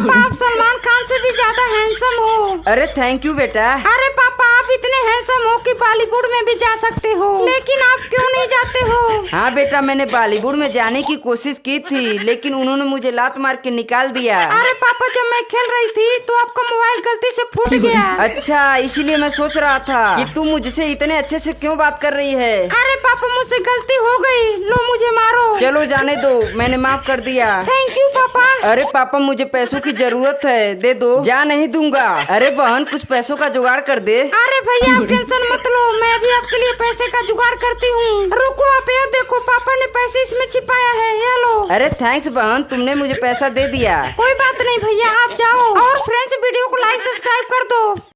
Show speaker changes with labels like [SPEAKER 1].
[SPEAKER 1] पापा आप सलमान खान से भी ज्यादा हैंडसम हो।
[SPEAKER 2] अरे थैंक यू बेटा।
[SPEAKER 1] अरे पापा आप इतने हैंडसम हो कि बॉलीवुड में भी जा सकते हो, लेकिन आप क्यों नहीं जाते हो?
[SPEAKER 2] हाँ बेटा, मैंने बॉलीवुड में जाने की कोशिश की थी, लेकिन उन्होंने मुझे लात मार के निकाल दिया।
[SPEAKER 1] अरे पापा जब मैं खेल रही थी तो आपका मोबाइल गलती से फूट गया।
[SPEAKER 2] अच्छा, इसीलिए मैं सोच रहा था कि तू मुझसे इतने अच्छे से क्यों बात कर रही है।
[SPEAKER 1] अरे पापा मुझसे गलती हो गई, लो मुझे मारो।
[SPEAKER 2] चलो जाने दो, मैंने माफ कर दिया।
[SPEAKER 1] थैंक यू पापा।
[SPEAKER 2] अरे पापा मुझे पैसों की जरूरत है, दे दो। जा नहीं दूंगा। अरे बहन कुछ पैसों का जुगाड़ कर दे।
[SPEAKER 1] अरे भैया आप टेंशन मत लो, मैं भी आपके लिए पैसे का जुगाड़ करती हूँ। रुको आप ये देखो, पापा ने पैसे इसमें छिपाया है, ये लो।
[SPEAKER 2] अरे थैंक्स बहन, तुमने मुझे पैसा दे दिया।
[SPEAKER 1] कोई बात नहीं भैया, आप जाओ। और फ्रेंड्स वीडियो को लाइक सब्सक्राइब कर दो।